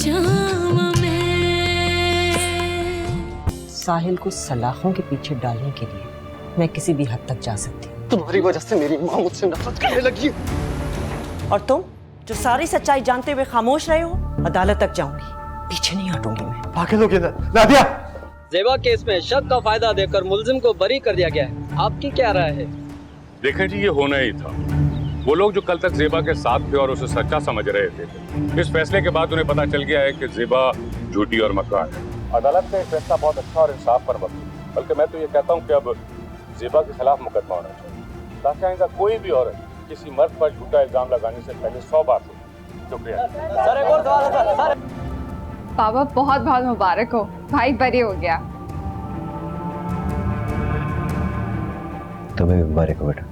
जाम में। साहिल को सलाखों के पीछे डालने के लिए मैं किसी भी हद तक जा सकती हूँ। तुम्हारी वजह से मेरी माँ मुझसे नफरत करने लगी है। और तुम जो सारी सच्चाई जानते हुए खामोश रहे हो, अदालत तक जाऊंगी, पीछे नहीं हटूंगी मैं। पागल हो गया नादिया। जेबा केस में शक का फायदा देकर मुलजिम को बरी कर दिया गया है, आपकी क्या राय है? देखें जी, ये होना ही था। वो लोग जो कल तक जेबा के साथ थे और उसे सच्चा समझ रहे थे, इस फैसले के बाद उन्हें पता चल गया है कि जेबा झूठी और मक्कार है। अदालत का फैसला बहुत अच्छा और इंसाफ पर मबनी, बल्कि मैं तो ये कहता हूँ कि अब जेबा के खिलाफ मुकदमा होना चाहिए, ताकि आइंदा कोई भी औरत किसी मर्द पर झूठा इल्जाम लगाने से पहले 100 बार सोचे। शुक्रिया। बाबा बहुत बहुत मुबारक हो, भाई बरी हो गया। तुम्हें भी मुबारक हो बेटा।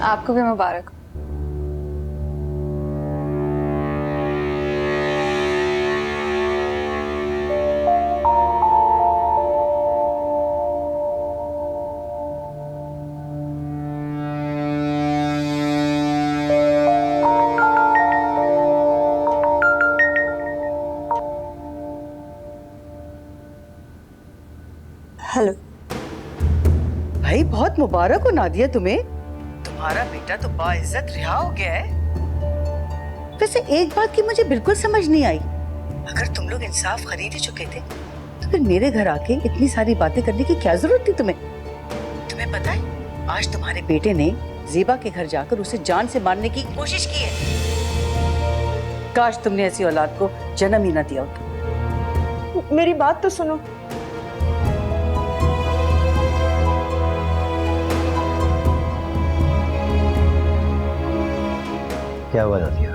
आपको भी मुबारक हो। हेलो भाई, बहुत मुबारक हो नादिया तुम्हें। तुम्हारा बेटा तो बाइज्जत रिहा हो गया है। वैसे एक बात की मुझे बिल्कुल समझ नहीं आई, अगर तुम लोग इंसाफ खरीद ही चुके थे तो फिर मेरे घर आके इतनी सारी बातें करने की क्या जरूरत थी तुम्हें? तुम्हें पता है आज तुम्हारे बेटे ने ज़ेबा के घर जाकर उसे जान से मारने की कोशिश की है। काश तुमने ऐसी औलाद को जन्म ही ना दिया होता। मेरी बात तो सुनो। क्या हुआ नादिया?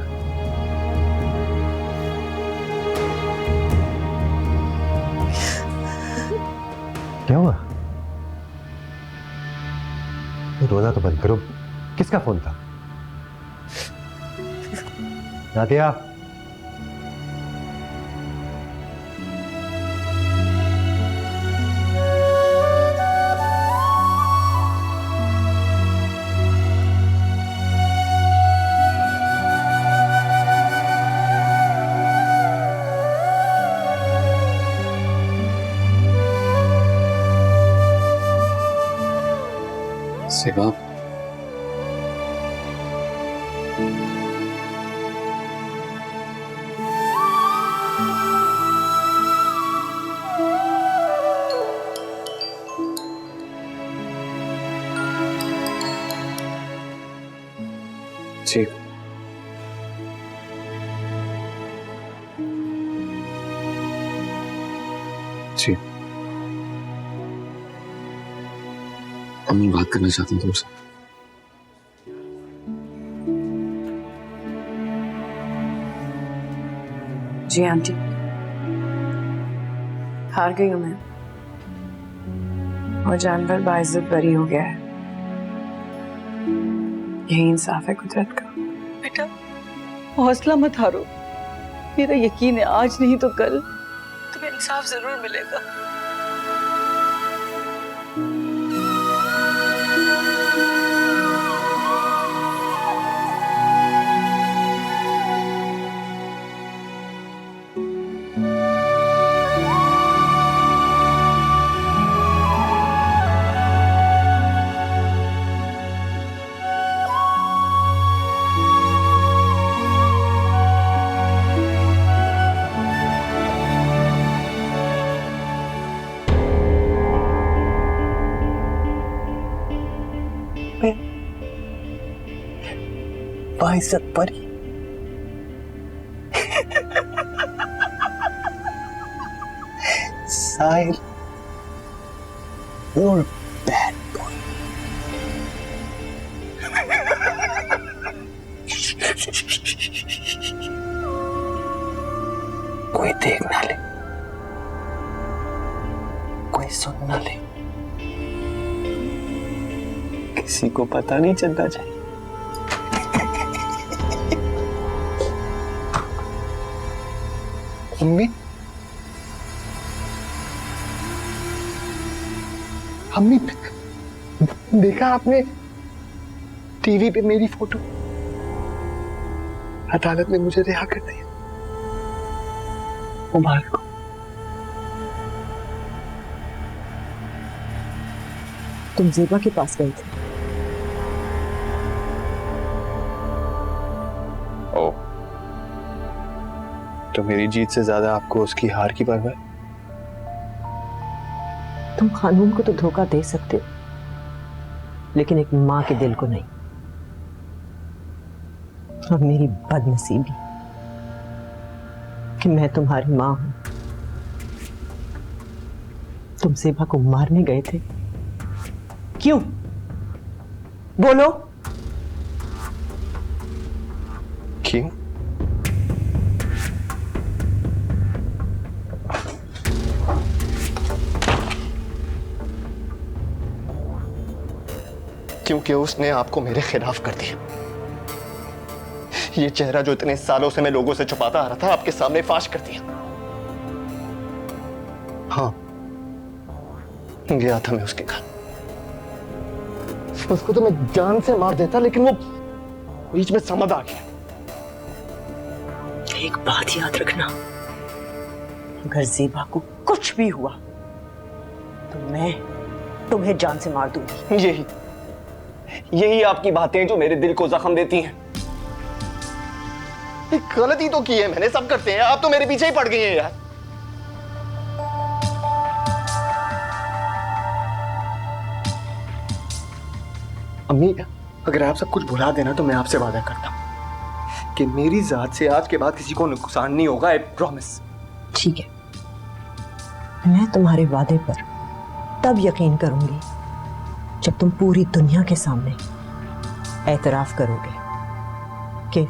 क्या हुआ? रोना तो बंद करो। किसका फोन था? नादिया, सेवा, जी जी, अम्मी बात करना चाहती हूँ तुमसे। जी आंटी, हार गई हूँ मैं और जानवर बाइज्जत बरी हो गया है। यही इंसाफ है कुदरत का। बेटा हौसला मत हारो, मेरा यकीन है आज नहीं तो कल तुम्हें इंसाफ जरूर मिलेगा। बाइज्जत बरी। साहिल, you're a bad boy. कोई देख ना ले, कोई सुन ना ले, किसी को पता नहीं चलना चाहिए। अम्मी, अम्मी देखा आपने टीवी पे मेरी फोटो? अदालत ने मुझे रिहा कर दिया। मुबारक हो। तुम ज़ेबा के पास गए थे। ओ, तो मेरी जीत से ज्यादा आपको उसकी हार की परवाह है? तुम कानून को तो धोखा दे सकते हो, लेकिन एक मां के दिल को नहीं। और मेरी बदनसीबी कि मैं तुम्हारी मां हूं। तुम ज़ेबा को मारने गए थे, क्यों? बोलो। क्यों? क्योंकि उसने आपको मेरे खिलाफ कर दिया। ये चेहरा जो इतने सालों से मैं लोगों से छुपाता आ रहा था, आपके सामने फाश कर दिया। हाँ, गया था मैं उसके घर। उसको तो मैं जान से मार देता, लेकिन वो बीच में समझ आ गया। एक बात याद रखना, अगर ज़ेबा को कुछ भी हुआ तो मैं तुम्हें जान से मार दूंगी। यही आपकी बातें जो मेरे दिल को जख्म देती हैं। एक गलती तो की है मैंने, सब करते हैं, आप तो मेरे पीछे ही पड़ गई हैं यार। अम्मी, अगर आप सब कुछ भुला देना तो मैं आपसे वादा करता हूं कि मेरी जात से आज के बाद किसी को नुकसान नहीं होगा। I promise. ठीक है, मैं तुम्हारे वादे पर तब यकीन करूंगी जब तुम पूरी दुनिया के सामने एतराफ करोगे कि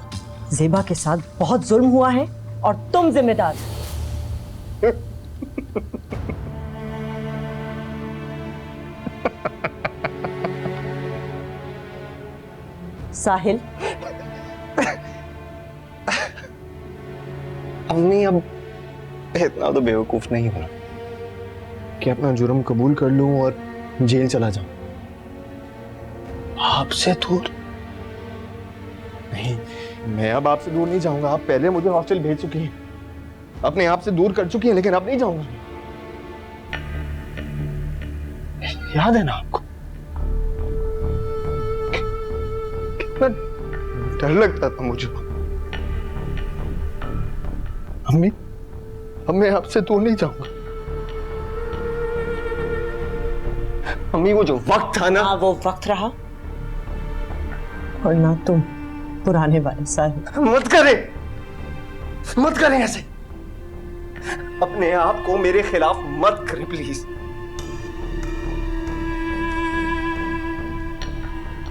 ज़ेबा के साथ बहुत जुल्म हुआ है और तुम जिम्मेदार हो। साहिल, अम्मी, अब इतना तो बेवकूफ नहीं हो कि अपना जुर्म कबूल कर लूं और जेल चला जाऊं। आपसे दूर नहीं, मैं अब आपसे दूर नहीं जाऊंगा। आप पहले मुझे हॉस्टल भेज चुकी हैं, अपने आप से दूर कर चुकी हैं, लेकिन अब नहीं जाऊंगा। याद है ना आपको कितना डर लगता था मुझे। अम्मी, अब मैं आपसे दूर नहीं जाऊंगा। अम्मी, वो जो वक्त था ना, वो वक्त रहा और ना तुम पुराने वाले साहिल। मत करें ऐसे। अपने आप को मेरे खिलाफ मत करें प्लीज।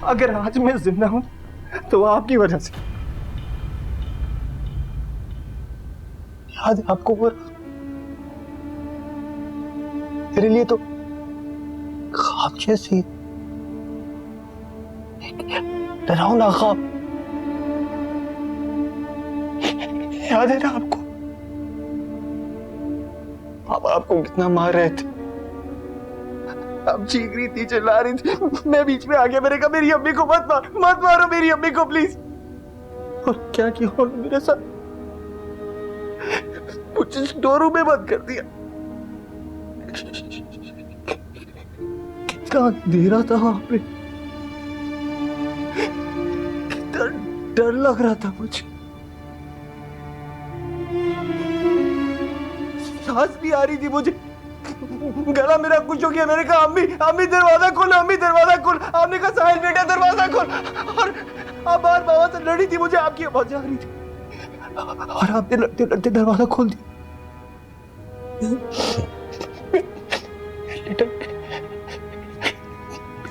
अगर आज मैं जिंदा हूं तो आपकी वजह से। याद है आपको वो मेरे लिए तो ख्वाब जैसी, डरावना ख्वाब। याद है ना आपको? आप आपको कितना मार रहे थे, आप चीख रही थी, चिल्ला रही थी, मैं बीच में आ गया। मैंने कहा मेरी अम्मी को मत मारो मेरी अम्मी को प्लीज। और क्या किया उन्होंने मेरे साथ? मुझे स्टोर में बंद कर दिया। कितना अंधेरा था वहां पे, कितना डर लग रहा था मुझे। सांस भी आ रही थी मुझे, गला मेरा कुछ हो गया। मैंने कहा अम्मी दरवाजा खोलो, अम्मी दरवाजा खोल। आपने कहा साहिल बेटा दरवाजा खोल। और आप बार बाबा से लड़ी थी, मुझे आपकी आवाज आ रही थी और आपने लड़ते लड़ते दरवाजा खोल दिया।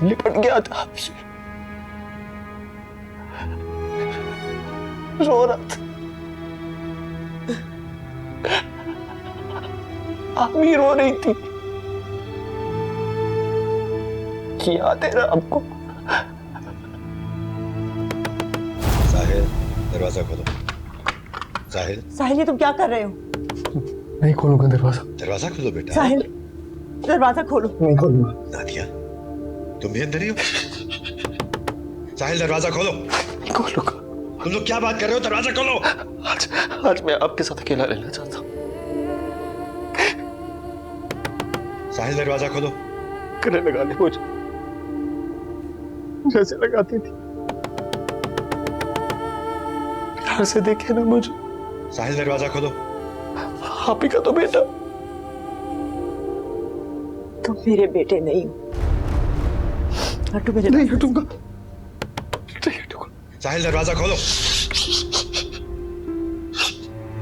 लिपट गया था आपसे, रो रहा था। अम्मी रो रही थी। याद है ना आपको? साहिल, दरवाजा खोलो। साहिल, ये तुम क्या कर रहे हो? नहीं खोलूंगा दरवाजा। दरवाजा खोलो बेटा। साहिल, दरवाजा खोलो। नहीं खोलूंगा। नादिया, तुम भी अंदर ही हो? साहिल, दरवाजा खोलो। नहीं खोलूंगा। तुम लोग क्या बात कर रहे हो? दरवाजा खोलो। आज मैं आपके साथ अकेला रहना चाहता हूँ। साहिल दरवाजा खोलो। गले लगा ले मुझे, जैसे लगाती थी। प्यार से देखे ना मुझे। साहिल दरवाजा खोलो। आप ही का तो बेटा। तुम मेरे बेटे नहीं हो। हटो मेरे। नहीं हटूंगा, नहीं हटूंगा। साहिल दरवाजा खोलो।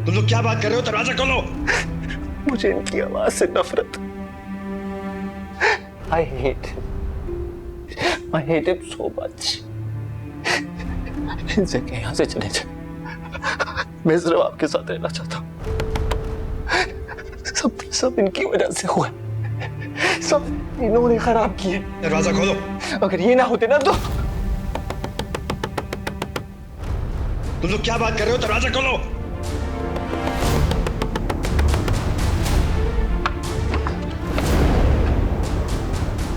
तुम लोग क्या बात कर रहे हो? दरवाजा खोलो। मुझे इनकी आवाज से नफरत। I hate him so much. इनसे कहीं यहाँ से चले जाए। मैं सिर्फ आपके साथ रहना चाहता हूँ। सब इनकी वजह से हुआ है। सब इन्होंने खराब किए। दरवाजा खोलो। अगर ये ना होते ना तो। तुम लोग क्या बात कर रहे हो? दरवाजा खोलो।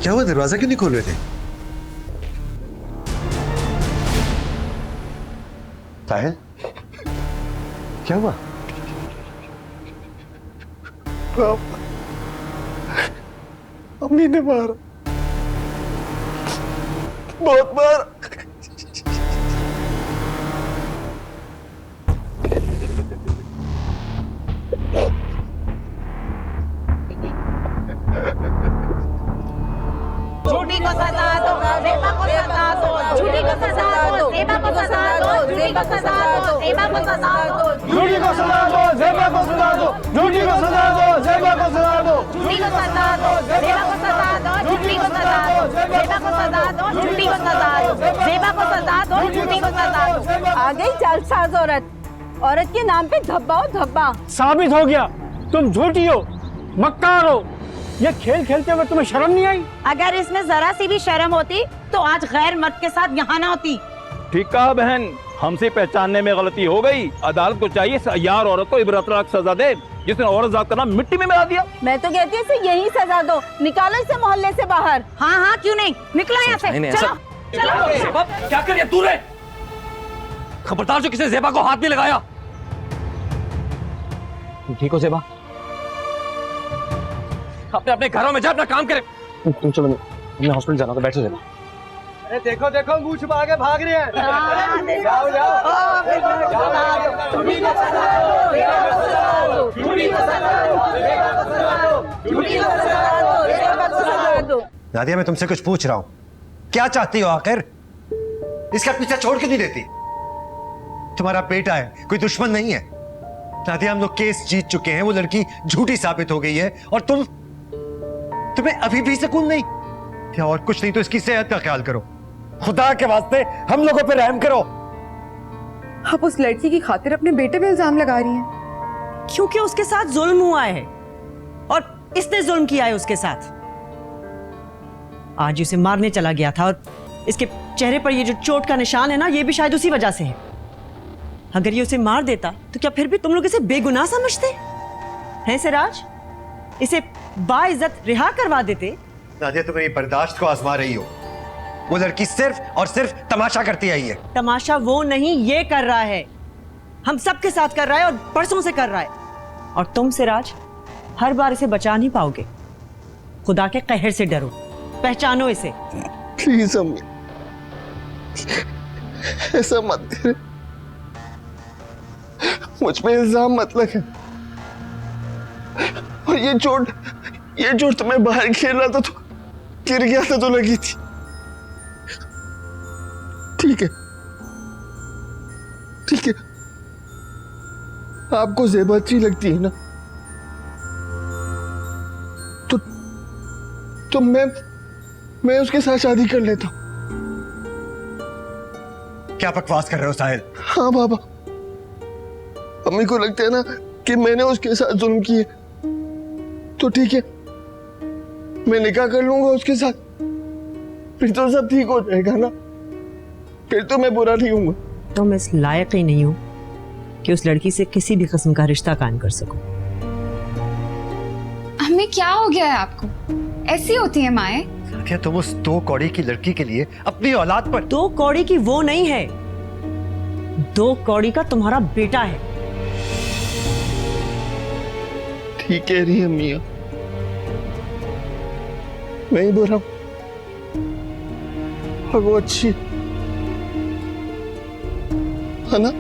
क्या हुआ? दरवाजा क्यों नहीं खोल रहे थे? साहिल, क्या हुआ? अम्मी ने मारा, बहुत मारा। झूठी को सजा दो, ज़ेबा को सजा दो, झूठी को सजा दो, ज़ेबा को सजा दो, झूठी को सजा दो, ज़ेबा को सजा दो, झूठी को सजा दो, ज़ेबा को सजा दो, झूठी को सजा दो, ज़ेबा को सजा दो, झूठी को सजा दो, ज़ेबा को सजा दो, झूठी को सजा दो, ज़ेबा को सजा दो, झूठी को सजा दो, ज़ेबा को सजा दो, झूठी को सजा दो। आ गई जालसाज औरत के नाम पे धब्बा हो धब्बा। साबित हो गया तुम झूठी हो, मक्कार हो। ये खेल खेलते हुए तुम्हें शर्म नहीं आई? अगर इसमें जरा सी भी शर्म होती तो आज गैर मर्द के साथ यहाँ ना होती। ठीक कहा बहन, हमसे पहचानने में गलती हो गई। अदालत को चाहिए सयार औरत को इबरतनाक सजा दे, जिसने औरत जात का नाम मिट्टी में मिला दिया। मैं तो कहती हूँ इसे यही सजा दो, निकालो इसे मोहल्ले से बाहर। हाँ हाँ क्यों नहीं, निकलो यहाँ से। चलो चलो। क्या कर रही है तू रे? खबरदार जो किसी ज़ेबा को हाथ नहीं लगाया। ठीक हो ज़ेबा? अपने अपने घरों में जा, अपना काम करे। तुम चलो, मैं हॉस्पिटल जाना, तो बैठो ज़ेबा। अरे देखो देखो, मुंह छुपा के भाग रहे हैं। जाओ जाओ। नादिया, मैं तुमसे कुछ पूछ रहा हूं, क्या चाहती हो आखिर? इसका पीछा छोड़ के नहीं देती। तुम्हारा बेटा है, कोई दुश्मन नहीं है। नादिया, हम लोग केस जीत चुके हैं, वो लड़की झूठी साबित हो गई है, और तुम्हें अभी भी सुकून नहीं? क्या और कुछ नहीं तो इसकी सेहत का ख्याल करो। खुदा के वास्ते हम लोगों पे रहम करो। आप उस लड़की की खातिर अपने बेटे पे इल्जाम लगा रही हैं। क्योंकि उसके साथ जुल्म हुआ है और इसने जुल्म किया है उसके साथ। आज उसे मारने चला गया था और इसके चेहरे पर ये जो चोट का निशान है ना, ये भी शायद उसी वजह से है। अगर ये उसे मार देता तो क्या फिर भी तुम लोग इसे बेगुनाह समझते हैं? सिराज, इसे बाइज्जत रिहा करवा देते। नादिया, तुम मेरी बर्दाश्त को आजमा रही हो। वो लड़की सिर्फ और सिर्फ तमाशा करती आई है। तमाशा वो नहीं, ये कर रहा है। हम सबके साथ कर रहा है और परसों से कर रहा है। और तुम सिराज हर बार इसे बचा नहीं पाओगे। खुदा के कहर से डरो, पहचानो इसे। प्लीज अम्मी, ऐसा मत कर, मुझ पे इल्जाम मत लगे। और ये चोट तुम्हें बाहर खेल रहा था तो गिर गया था तो लगी थी। ठीक है, ठीक है, आपको ज़ेबा अच्छी लगती है ना, तो मैं उसके साथ शादी कर लेता हूं। क्या बकवास कर रहे हो साहिल? हाँ बाबा, अम्मी को लगता है ना कि मैंने उसके साथ जुल्म किए, तो ठीक है, मैं निकाह कर लूंगा उसके साथ, फिर तो सब ठीक हो जाएगा ना, फिर तो मैं बुरा नहीं हूँ। तो मैं इस लायक ही नहीं हूँ कि उस लड़की से किसी भी किस्म का रिश्ता कायम कर सकूं। अम्मी क्या हो गया है आपको? ऐसी होती है माएं। क्या तुम उस 2 कौड़ी की लड़की के लिए अपनी औलाद पर? 2 कौड़ी की वो नहीं है, 2 कौड़ी का तुम्हारा बेटा है। ठीक कह रही है मियां, मैं ही बोल रहा हूँ, और वो अच्छी है ना?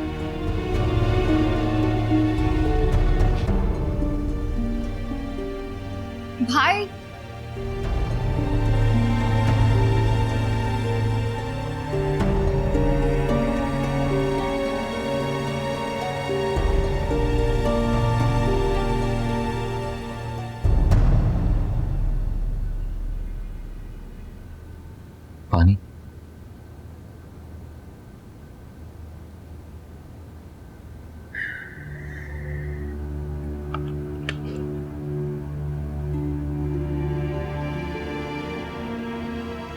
भाई पानी।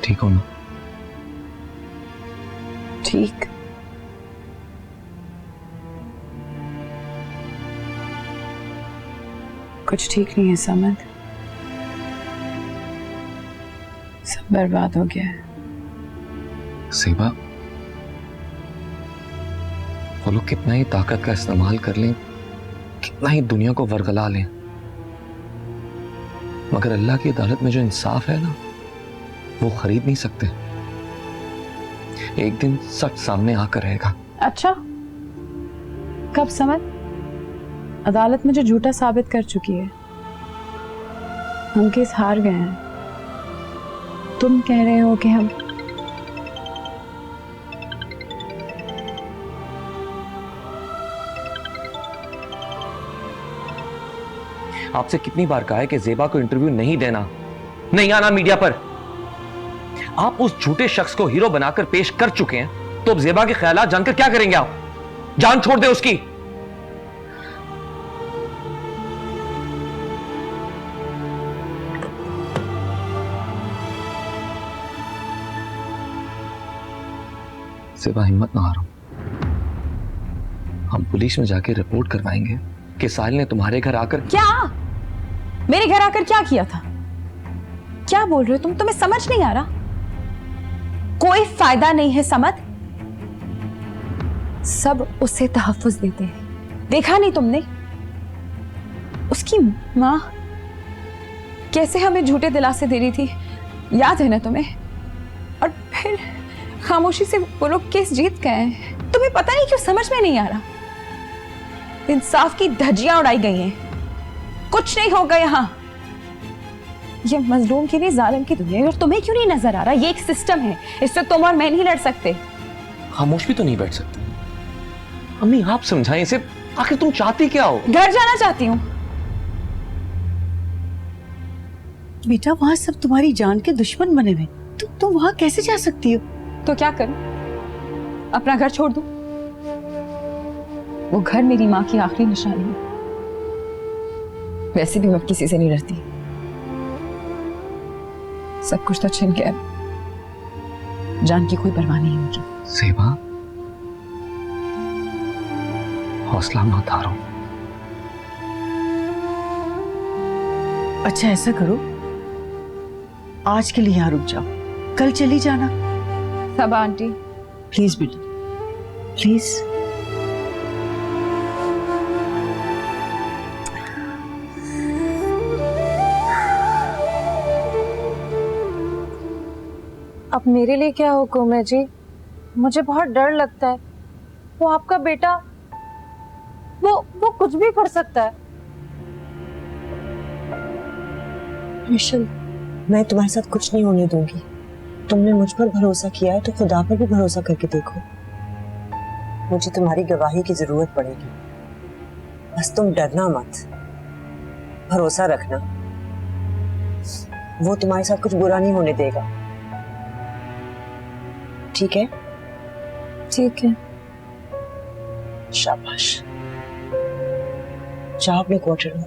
ठीक हो ना? ठीक। कुछ ठीक नहीं है समद, सब बर्बाद हो गया है। सेबा, वो लोग कितना ही ताकत का इस्तेमाल कर लें, कितना ही दुनिया को वरगला लें, मगर अल्लाह की अदालत में जो इंसाफ है ना, वो खरीद नहीं सकते। एक दिन सच सामने आकर रहेगा। अच्छा, कब समझ? अदालत में जो झूठा साबित कर चुकी है। हम केस हार गए हैं, तुम कह रहे हो कि हम आपसे कितनी बार कहा है कि जेबा को इंटरव्यू नहीं देना, नहीं आना मीडिया पर। आप उस झूठे शख्स को हीरो बनाकर पेश कर चुके हैं, तो अब जेबा के ख्यालात जानकर क्या करेंगे आप? जान छोड़ दे उसकी। जेबा, हिम्मत ना हारो। हम पुलिस में जाके रिपोर्ट करवाएंगे कि साहिल ने तुम्हारे घर आकर। क्या? मेरे घर आकर क्या किया था? क्या बोल रहे हो तुम? तुम्हें समझ नहीं आ रहा? कोई फायदा नहीं है समद। सब उसे तहफ्फुज देते हैं, देखा नहीं तुमने? उसकी माँ कैसे हमें झूठे दिलासे दे रही थी, याद है ना तुम्हें? और फिर खामोशी से वो लोग केस जीत गए हैं। तुम्हें पता नहीं क्यों समझ में नहीं आ रहा? इंसाफ की धज्जियां उड़ाई गई हैं, कुछ नहीं होगा यहाँ। ये मजलूम की नहीं, जालिम की दुनिया है। और तुम्हें क्यों नहीं नजर आ रहा? ये एक सिस्टम है, इससे तुम और मैं नहीं लड़ सकते। खामोश भी तो नहीं बैठ सकते। अम्मी, आप समझाएं इसे। आखिर तुम चाहती क्या हो? घर जाना चाहती हूँ। बेटा, वहां सब तुम्हारी जान के दुश्मन बने हुए, तुम वहां कैसे जा सकती हो? तो क्या करूं? अपना घर छोड़ दूं? वो घर मेरी माँ की आखिरी निशानी है। वैसे भी मैं किसी से नहीं डरती, सब कुछ तो छिन गया, जान की कोई परवाह नहीं होगी। सेबा, हौसला मत हारो। अच्छा, ऐसा करो, आज के लिए यहाँ रुक जाओ, कल चली जाना। सब आंटी, प्लीज बेटा, प्लीज। अब मेरे लिए क्या हुक्म है जी? मुझे बहुत डर लगता है। वो आपका बेटा, वो कुछ भी कर सकता है। मिशेल, मैं तुम्हारे साथ कुछ नहीं होने दूंगी। तुमने मुझ पर भरोसा किया है तो खुदा पर भी भरोसा करके देखो। मुझे तुम्हारी गवाही की जरूरत पड़ेगी, बस तुम डरना मत, भरोसा रखना। वो तुम्हारे साथ कुछ बुरा नहीं होने देगा, ठीक है? ठीक है। शाबाश, जाओ अपने क्वार्टर में।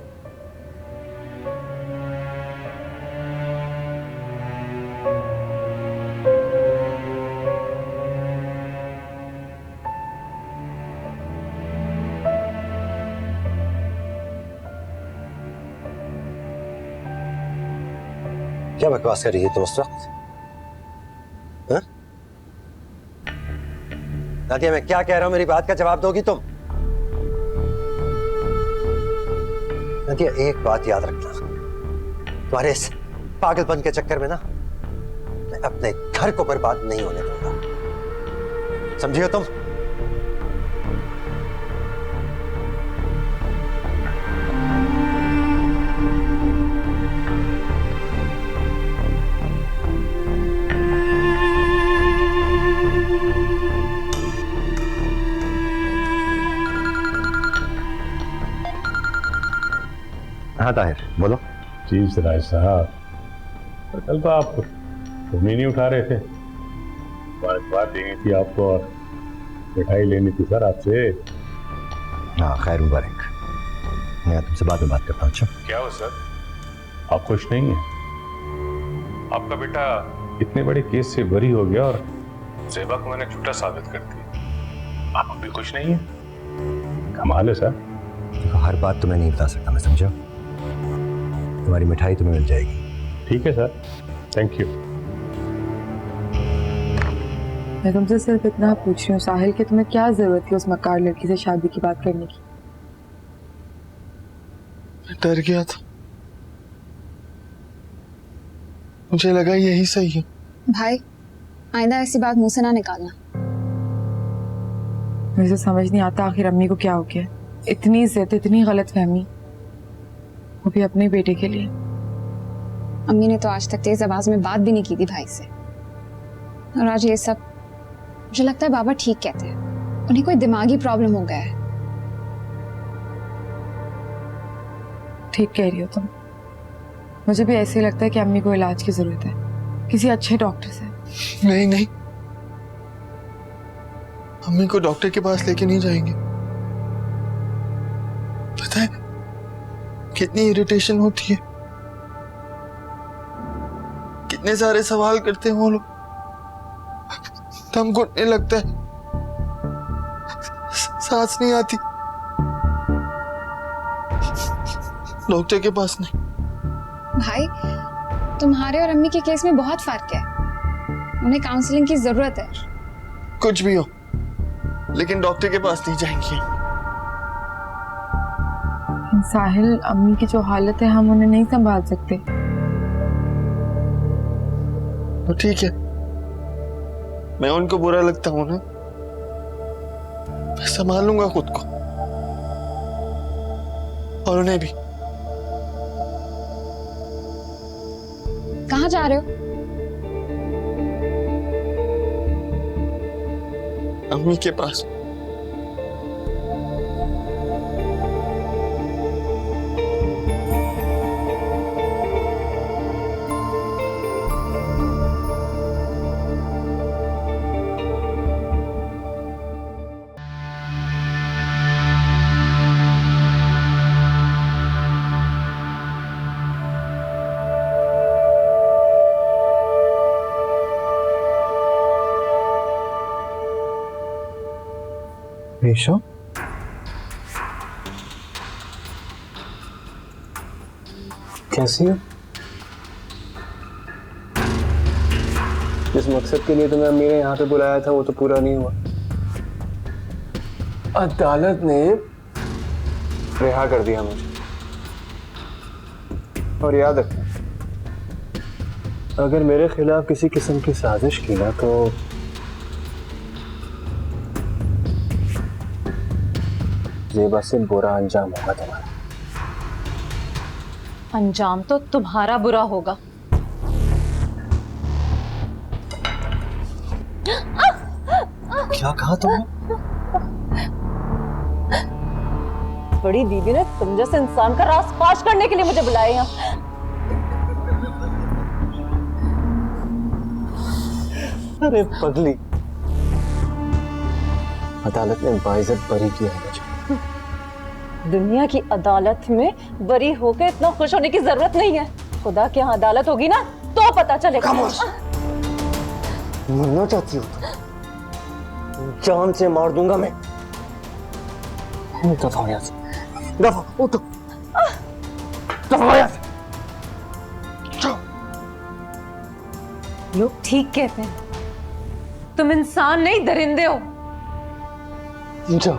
क्या बकवास कर रही है तुम उस वक्त? हाँ? नादिया, मैं क्या कह रहा हूं, मेरी बात का जवाब दोगी तुम? नादिया, एक बात याद रखना, तुम्हारे पागलपन के चक्कर में ना मैं अपने घर को बर्बाद नहीं होने दूंगा, समझिए तुम? हाँ ताहिर, बोलो। जी सिराज साहब, कल तो आप फोन ही नहीं उठा रहे थे। मुबारकबाद देनी थी आपको और मिठाई लेनी थी सर आपसे। हाँ खैर मुबारक, मैं तुमसे बाद में बात करता हूँ। अच्छा क्या हो सर, आप खुश नहीं हैं? आपका बेटा इतने बड़े केस से बरी हो गया और ज़ेबा को मैंने झूठा साबित कर दिया, आप भी खुश नहीं हैं? कमाल है सर। हर बात तुम्हें नहीं बता सकता मैं, समझो? तुम्हारी मिठाई तुम्हें मिल जाएगी। ठीक है सर, थैंक यू। मैं तुमसे सिर्फ इतना पूछ रही हूँ साहिल कि तुम्हें क्या जरूरत थी उस मक्कार लड़की से शादी की बात करने की? मैं डर गया था, मुझे लगा यही सही है। भाई आइंदा ऐसी बात मुंह से ना निकालना। मुझे समझ नहीं आता आखिर अम्मी को क्या हो गया, इतनी जिद, इतनी गलतफहमी, वो भी अपने बेटे के लिए। अम्मी ने तो आज तक तेज आवाज में बात भी नहीं की थी भाई से, और आज ये सब। मुझे लगता है बाबा ठीक कहते हैं, उन्हें कोई दिमागी प्रॉब्लम हो गया है। ठीक कह रही हो तुम, मुझे भी ऐसे ही लगता है कि अम्मी को इलाज की जरूरत है, किसी अच्छे डॉक्टर से। नहीं नहीं, अम्मी को डॉक्टर के पास लेके नहीं जाएंगे। पता है कितनी इरिटेशन होती है, कितने सारे सवाल करते हैं वो लोग, दम घुटने लगता है, सांस नहीं आती। डॉक्टर के पास नहीं। भाई तुम्हारे और अम्मी के केस में बहुत फर्क है, उन्हें काउंसलिंग की जरूरत है। कुछ भी हो, लेकिन डॉक्टर के पास नहीं जाएंगे। साहिल, अम्मी की जो हालत है हम उन्हें नहीं संभाल सकते। तो ठीक है, मैं उनको बुरा लगता हूं ना, मैं संभालूंगा खुद को और उन्हें भी। कहाँ जा रहे हो? अम्मी के पास। रेशो, कैसी हो? जिस मकसद के लिए तुम्हें अम्मी ने यहाँ पे बुलाया था वो तो पूरा नहीं हुआ। अदालत ने रिहा कर दिया मुझे। और याद रखना, अगर मेरे खिलाफ किसी किस्म की साजिश की ना तो ज़ेबा से बुरा अंजाम होगा तुम्हारा। अंजाम तो तुम्हारा बुरा होगा। क्या कहा तुमने? बड़ी दीदी ने तुम जैसे इंसान का राज पाश करने के लिए मुझे बुलाया यहाँ। अरे पगली, अदालत ने बाइज्जत बरी किया है मुझे। दुनिया की अदालत में बरी होकर इतना खुश होने की जरूरत नहीं है। खुदा के यहाँ अदालत होगी ना तो पता चलेगा। मरना चाहती हो तुम? जान से मार दूंगा मैं। दफा यहाँ से, दफा उठो, दफा यहाँ से। लोग ठीक कहते हैं, तुम इंसान नहीं दरिंदे हो। जाओ।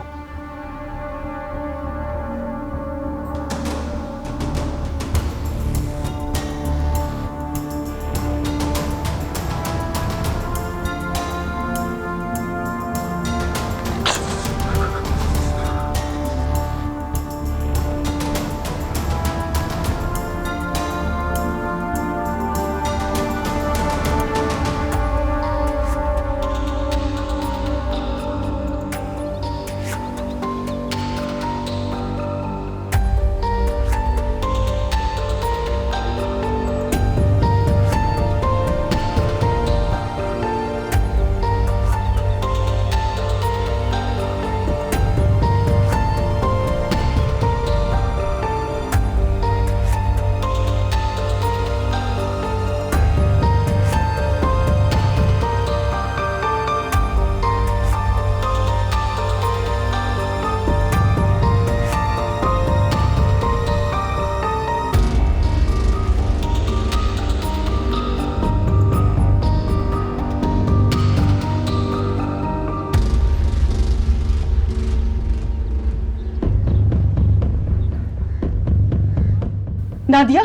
नादिया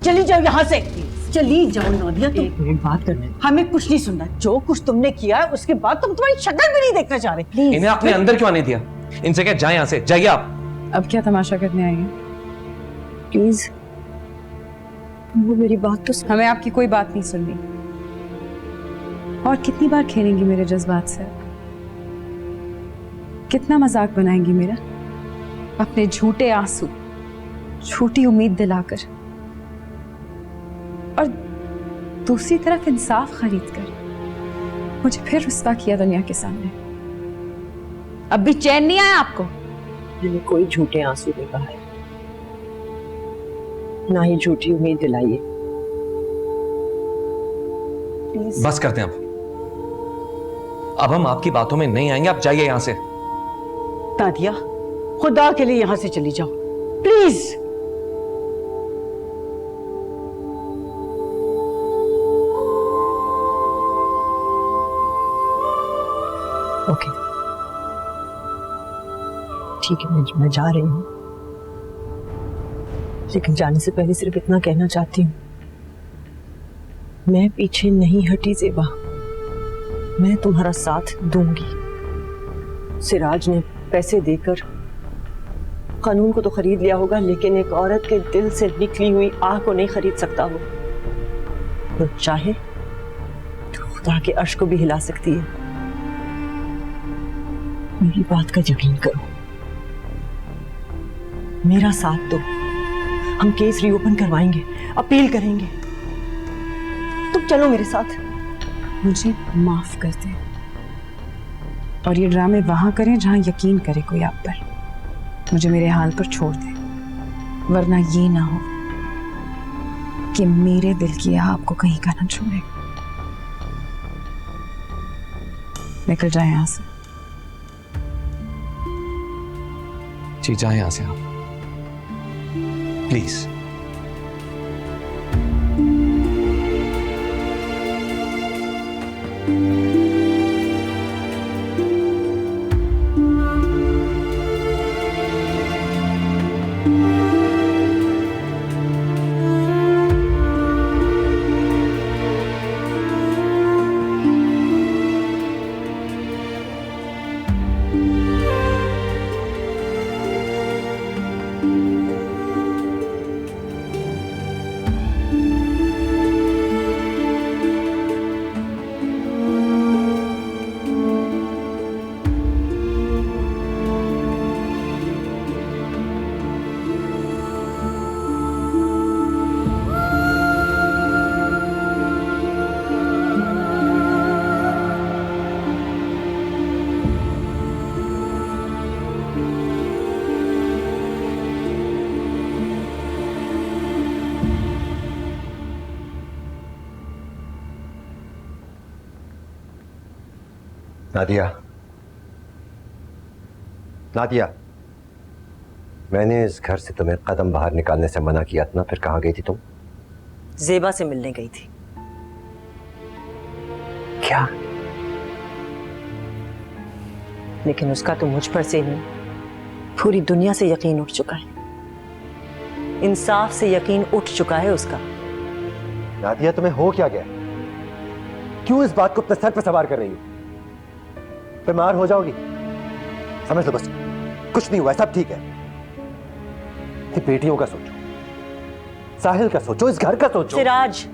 चली जाओ यहाँ से, चली जाओ नादिया। तुम एक मिनट बात करने दो। हमें कुछ नहीं सुनना, जो कुछ तुमने किया है उसके बाद तुम तुम्हारी शक्ल भी नहीं देखना चाह रहे। प्लीज इन्हें आपने अंदर क्यों आने दिया? इनसे क्या जाए यहाँ से, जाइए आप। अब क्या तमाशा करने आई है? प्लीज वो मेरी बात तो हमें आपकी कोई बात नहीं सुननी। और कितनी बार खेलेंगी मेरे जज्बात से? कितना मजाक बनाएंगी मेरा? अपने झूठे आंसू, झूठी उम्मीद दिलाकर, और दूसरी तरफ इंसाफ खरीद कर मुझे फिर रुस्वा किया दुनिया के सामने। अब भी चैन नहीं आया आपको? मैंने कोई झूठे आंसू नहीं बहाए, ना ही झूठी उम्मीद दिलाई है। बस करते हैं अब हम आपकी बातों में नहीं आएंगे, आप जाइए यहां से। नादिया खुदा के लिए यहाँ से चली जाओ प्लीज। ओके ठीक है, मैं जा रही हूँ, लेकिन जाने से पहले सिर्फ इतना कहना चाहती हूँ, मैं पीछे नहीं हटी ज़ेबा, मैं तुम्हारा साथ दूंगी। सिराज ने पैसे देकर कानून को तो खरीद लिया होगा, लेकिन एक औरत के दिल से निकली हुई आह को नहीं खरीद सकता। वो चाहे तो खुदा के अर्श को भी हिला सकती है। मेरी बात का यकीन करो, मेरा साथ दो, हम केस रीओपन करवाएंगे, अपील करेंगे। तुम चलो मेरे साथ। मुझे माफ कर दे, और ये ड्रामे वहां करें जहां यकीन करे कोई आप पर। मुझे मेरे हाल पर छोड़ दे, वरना ये ना हो कि मेरे दिल की आह आपको कहीं का ना छोड़े। निकल जाए यहां से। जी जाए यहां से आप, प्लीज। नादिया, नादिया, मैंने इस घर से तुम्हें कदम बाहर निकालने से मना किया था ना, फिर कहाँ गई थी तुम? ज़ेबा से मिलने गई थी। क्या? लेकिन उसका तो मुझ पर से नहीं, पूरी दुनिया से यकीन उठ चुका है। इंसाफ से यकीन उठ चुका है उसका। नादिया, तुम्हें हो क्या गया? क्यों इस बात को अपने सर पर सवार कर रही हो? बीमार हो जाओगी? समझ लो बस कुछ नहीं हुआ, सब ठीक है। कि बेटियों का सोचो, साहिल का सोचो, इस घर का सोचो। सिराज,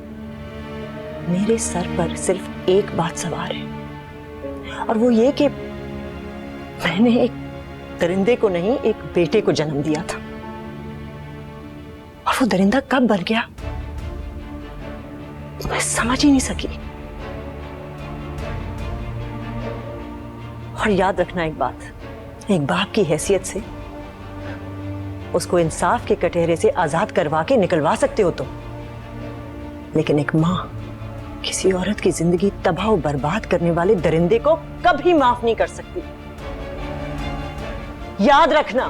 मेरे सर पर सिर्फ एक बात सवार है, और वो ये कि मैंने एक दरिंदे को नहीं, एक बेटे को जन्म दिया था, और वो दरिंदा कब बन गया मैं समझ ही नहीं सकी। और याद रखना एक बात, एक बाप की हैसियत से उसको इंसाफ के कटहरे से आजाद करवा के निकलवा सकते हो तुम, लेकिन एक मां किसी औरत की जिंदगी तबाह और बर्बाद करने वाले दरिंदे को कभी माफ नहीं कर सकती। याद रखना।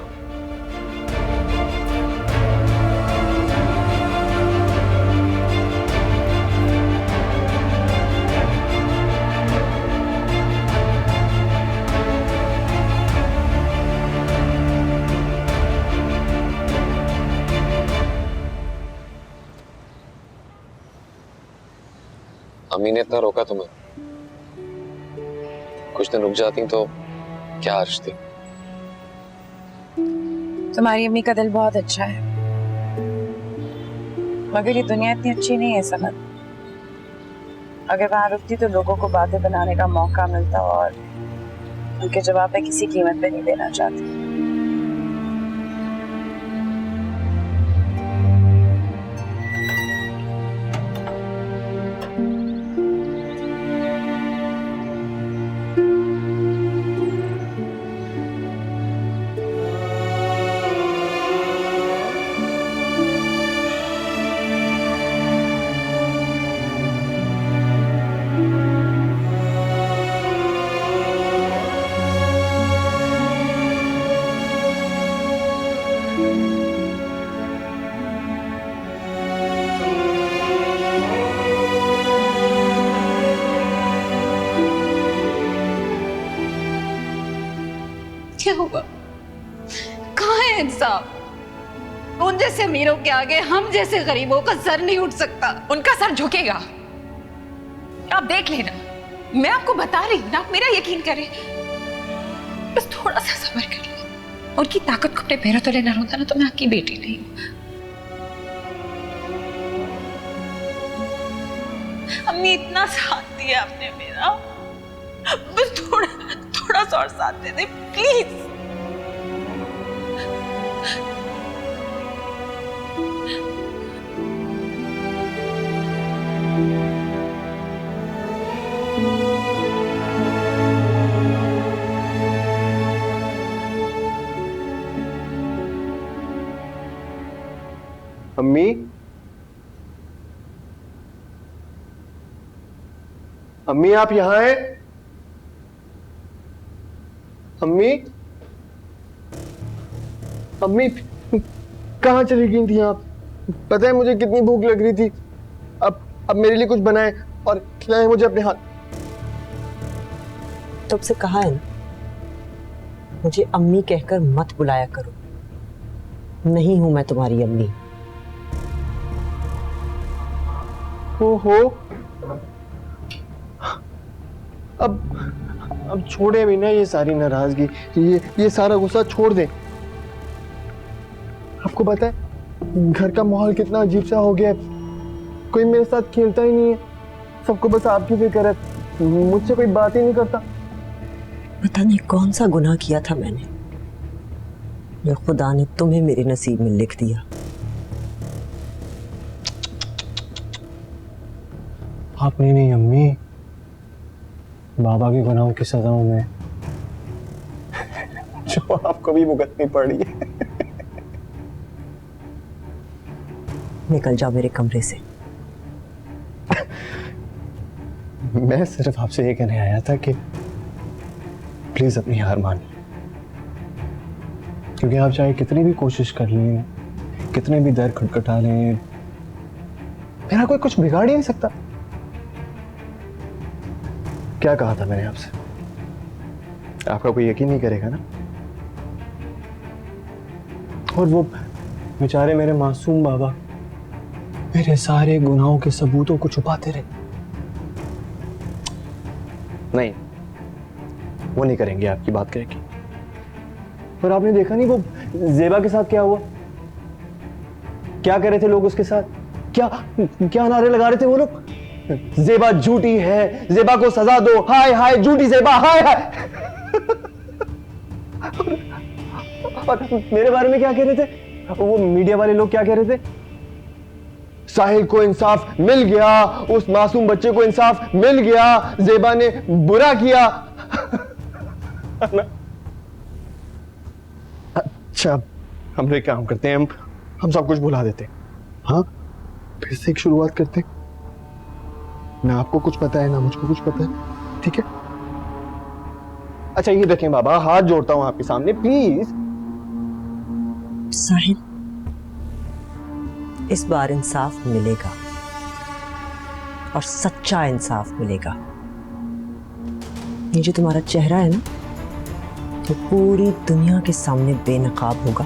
अम्मी ने इतना रोका तुम्हें, कुछ दिन रुक जाती तो क्या हर्ज थी। तुम्हारी अम्मी का दिल बहुत अच्छा है, मगर ये दुनिया इतनी अच्छी नहीं है समझ। अगर वहां रुकती तो लोगों को बातें बनाने का मौका मिलता और उनके जवाब मैं किसी कीमत पे नहीं देना चाहती। क्या हुआ? कहाँ है इंसाफ? उन जैसे अमीरों के आगे हम जैसे गरीबों का सर नहीं उठ सकता। उनका सर झुकेगा, आप देख लेना। मैं आपको बता रही हूं ना, आप मेरा यकीन करें। बस थोड़ा सा सब्र कर ले। उनकी ताकत को अपने पैरों तले न होता ना तो मैं आपकी बेटी नहीं हूं। अम्मी इतना साथ दिया आपने मेरा, बस थोड़ा सा और साथ दे दे प्लीज। अम्मी, अम्मी आप यहाँ हैं? अम्मी, अम्मी कहाँ चली गई थी आप? पता है मुझे कितनी भूख लग रही थी। अब मेरे लिए कुछ बनाए और खिलाए मुझे अपने हाथ। तुमसे कहा है ना, मुझे अम्मी कहकर मत बुलाया करो। नहीं हूं मैं तुम्हारी अम्मी। ओहो, अब छोड़े भी ना ये सारी नाराजगी, ये सारा गुस्सा छोड़ दे। आपको पता है घर का माहौल कितना अजीब सा हो गया है। कोई मेरे साथ खेलता ही नहीं है, सबको बस आपकी फिक्र है, मुझसे कोई बात ही नहीं करता। पता नहीं कौन सा गुनाह किया था मैंने, जो खुदा ने तुम्हें मेरे नसीब में लिख दिया। आपने नहीं अम्मी, बाबा के गुनाहों की सजाओं में जो आपको भी भुगतनी पड़ी है। निकल जाओ मेरे कमरे से। मैं सिर्फ आपसे ये कहने आया था कि प्लीज अपनी हार मान लीजिए, क्योंकि आप चाहे कितनी भी कोशिश कर लें, कितने भी दर खटखटा लें, मेरा कोई कुछ बिगाड़ ही नहीं सकता। क्या कहा था मैंने आपसे? आपका कोई यकीन नहीं करेगा ना? और वो बेचारे मेरे मासूम बाबा मेरे सारे गुनाहों के सबूतों को छुपाते रहे। नहीं, वो नहीं करेंगे, आपकी बात करेगी। पर आपने देखा नहीं वो ज़ेबा के साथ क्या हुआ? क्या कर रहे थे लोग उसके साथ? क्या नारे लगा रहे थे वो लोग? ज़ेबा झूठी है, ज़ेबा को सजा दो, हाय हाय झूठी ज़ेबा, हाय हाय। और मेरे बारे में क्या कह रहे थे वो मीडिया वाले लोग? क्या कह रहे थे? साहिल को इंसाफ मिल गया, उस मासूम बच्चे को इंसाफ मिल गया, ज़ेबा ने बुरा किया। अच्छा, हम एक काम करते हैं, हम सब कुछ भुला देते हैं। हाँ, फिर से एक शुरुआत करते हैं। ना आपको कुछ पता है ना मुझको कुछ पता है, ठीक है? अच्छा ये देखें बाबा, हाथ जोड़ता हूं आपके सामने, प्लीज। साहिल, इस बार इंसाफ मिलेगा और सच्चा इंसाफ मिलेगा। ये जो तुम्हारा चेहरा है ना, तो पूरी दुनिया के सामने बेनकाब होगा।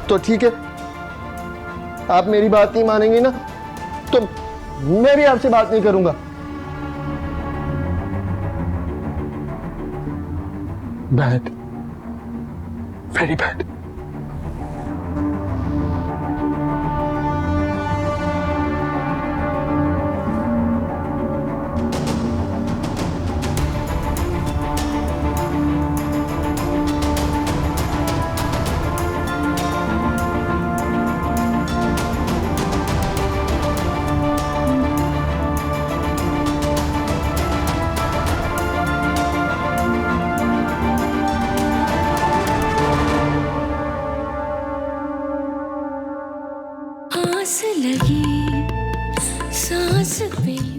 तो ठीक है, आप मेरी बात नहीं मानेंगे ना तो मैं भी आपसे बात नहीं करूंगा। Bad, very bad. आस लगी सांस पे